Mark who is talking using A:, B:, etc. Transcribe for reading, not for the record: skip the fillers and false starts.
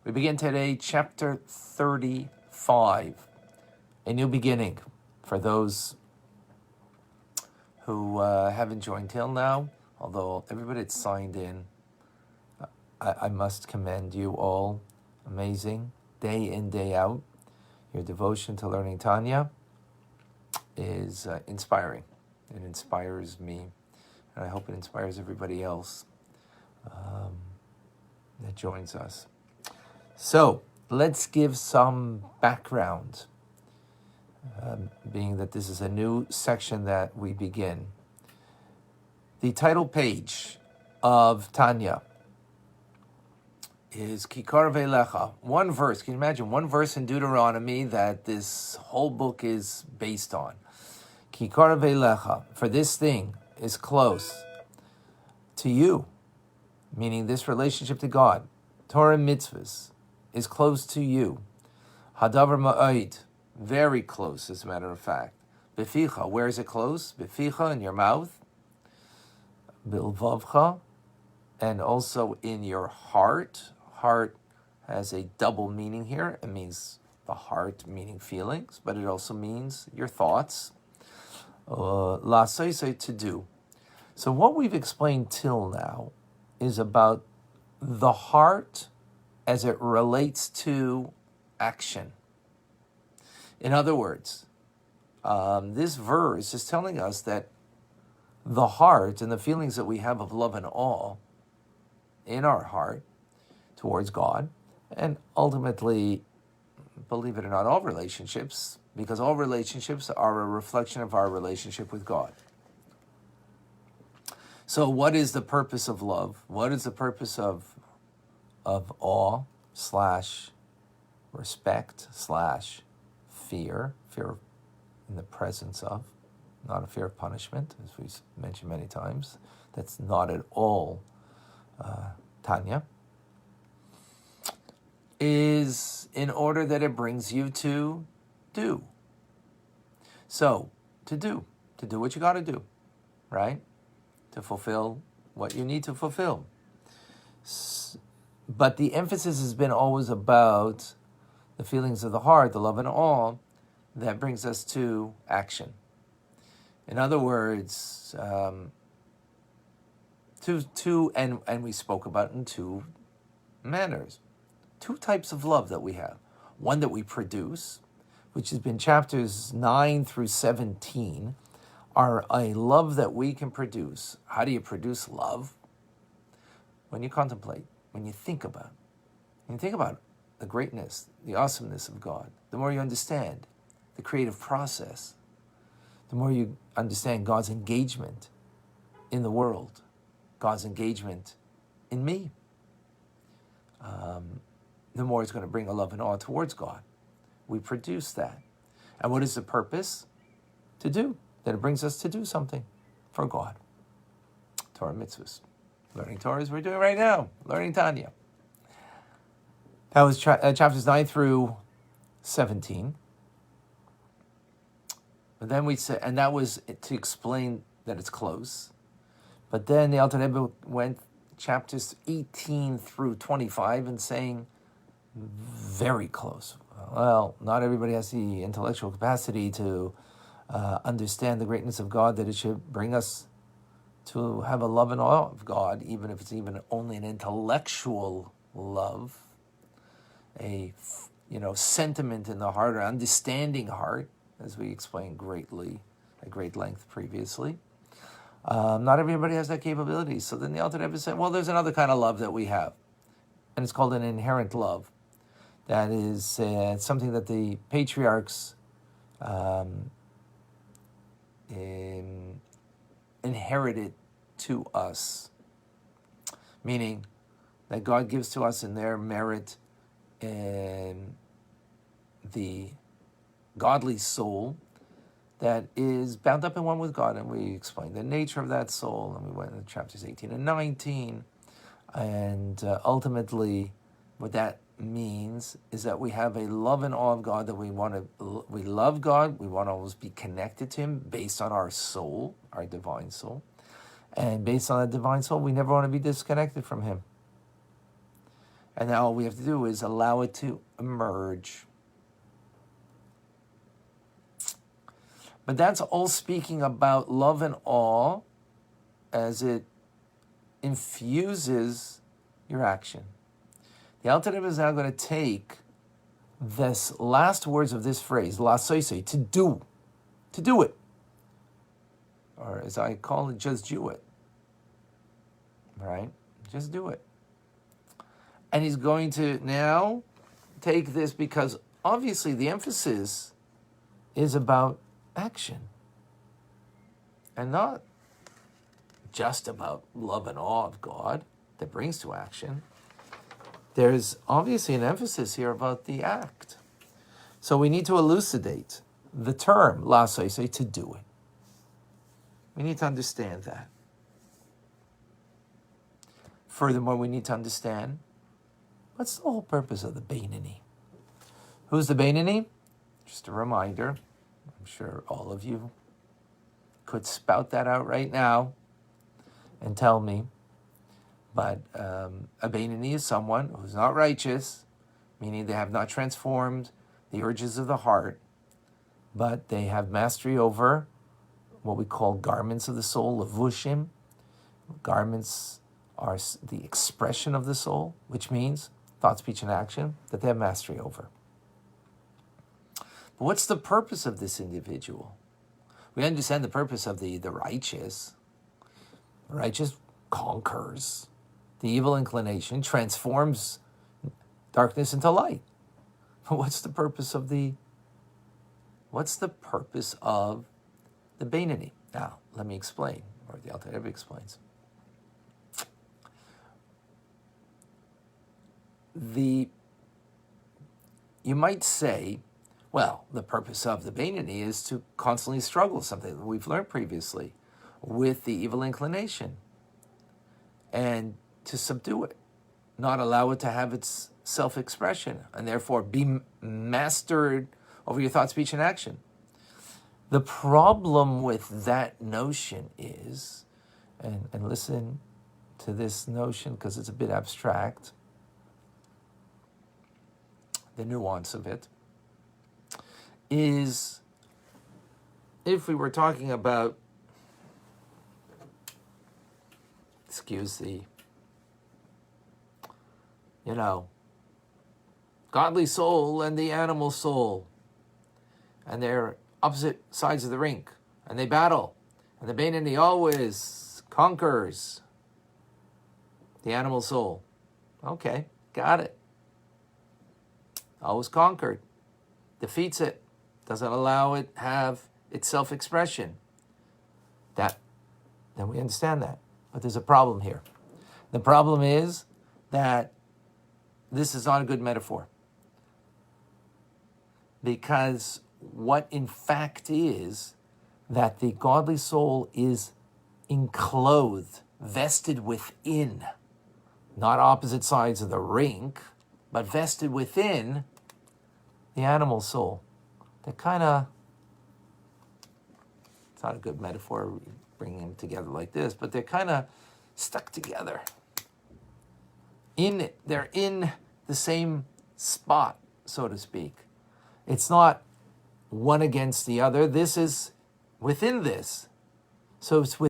A: We begin today, chapter 35, a new beginning for those who haven't joined till now. Although everybody that's signed in, I must commend you all. Amazing, day in, day out. Your devotion to learning Tanya is inspiring. It inspires me, and I hope it inspires everybody else that joins us. So let's give some background, being that this is a new section that we begin. The title page of Tanya is Kikar Velecha. One verse. Can you imagine one verse in Deuteronomy that this whole book is based on? Kikar Velecha. For this thing is close to you, meaning this relationship to God. Torah mitzvahs is close to you. Hadavar ma'od, very close, as a matter of fact. Beficha, where is it close? Beficha, in your mouth. Bilvavcha, and also in your heart. Heart has a double meaning here. It means the heart, meaning feelings, but it also means your thoughts. La'asosei, to do. So what we've explained till now is about the heart as it relates to action. In other words, this verse is telling us that the heart and the feelings that we have of love and awe in our heart towards God, and ultimately, believe it or not, all relationships, because all relationships are a reflection of our relationship with God. So what is the purpose of love? What is the purpose of awe / respect / fear in the presence of, not a fear of punishment, as we mentioned many times. That's not at all Tanya. Is in order that it brings you to do. So, to do what you got to do, right? To fulfill what you need to fulfill. But the emphasis has been always about the feelings of the heart, the love and awe, that brings us to action. In other words, and we spoke about in two manners. Two types of love that we have. One that we produce, which has been chapters 9 through 17, are a love that we can produce. How do you produce love? When you contemplate, when you think about the greatness, the awesomeness of God, the more you understand the creative process, the more you understand God's engagement in the world, God's engagement in me, the more it's going to bring a love and awe towards God. We produce that. And what is the purpose? To do. That it brings us to do something for God. Torah mitzvahs. Learning Torah as we're doing right now. Learning Tanya. That was chapters 9 through 17. But then we said, and that was to explain that it's close. But then the Alter Rebbe went chapters 18 through 25 and saying, very close. Well, not everybody has the intellectual capacity to understand the greatness of God, that it should bring us to have a love and awe of God, even if it's even only an intellectual love, a sentiment in the heart, or understanding heart, as we explained greatly, at great length previously. Not everybody has that capability. So then the Alter Rebbe said, well, there's another kind of love that we have, and it's called an inherent love. That is something that the patriarchs inherited to us, meaning that God gives to us in their merit and the godly soul that is bound up in one with God. And we explained the nature of that soul, and we went into chapters 18 and 19, and ultimately what that means is that we have a love and awe of God, that we love God, we want to always be connected to Him based on our soul, our divine soul. And based on that divine soul, we never want to be disconnected from Him. And now all we have to do is allow it to emerge. But that's all speaking about love and awe as it infuses your action. The Alter Rebbe is now going to take this last words of this phrase, la soisei, to do it. Or as I call it, just do it. Right? Just do it. And he's going to now take this because obviously the emphasis is about action and not just about love and awe of God that brings to action. There's obviously an emphasis here about the act. So we need to elucidate the term, la soisei, to do it. We need to understand that. Furthermore, we need to understand what's the whole purpose of the Beinoni. Who's the Beinoni? Just a reminder. I'm sure all of you could spout that out right now and tell me. But a Beinoni is someone who's not righteous, meaning they have not transformed the urges of the heart, but they have mastery over what we call garments of the soul, levushim. Garments are the expression of the soul, which means thought, speech, and action that they have mastery over. But what's the purpose of this individual? We understand the purpose of the righteous. The righteous conquers the evil inclination, transforms darkness into light. But what's the purpose of the Beinoni? Now, let me explain, or the Alter Rebbe explains. You might say, well, the purpose of the Beinoni is to constantly struggle, something that we've learned previously, with the evil inclination, and to subdue it, not allow it to have its self-expression, and therefore be mastered over your thought, speech, and action. The problem with that notion is, and listen to this notion because it's a bit abstract, the nuance of it, is if we were talking about, excuse the, godly soul and the animal soul, and they're opposite sides of the rink, and they battle, and the Beinoni always conquers the animal soul. Okay, got it. Always conquered, defeats it, doesn't allow it have its self-expression. Then we understand that. But there's a problem here. The problem is that this is not a good metaphor. Because what in fact is that the godly soul is enclosed, vested within, not opposite sides of the rink, but vested within the animal soul. They're kind of, it's not a good metaphor bringing them together like this, but they're kind of stuck together. They're in the same spot, so to speak. It's not one against the other. This is within this. So it's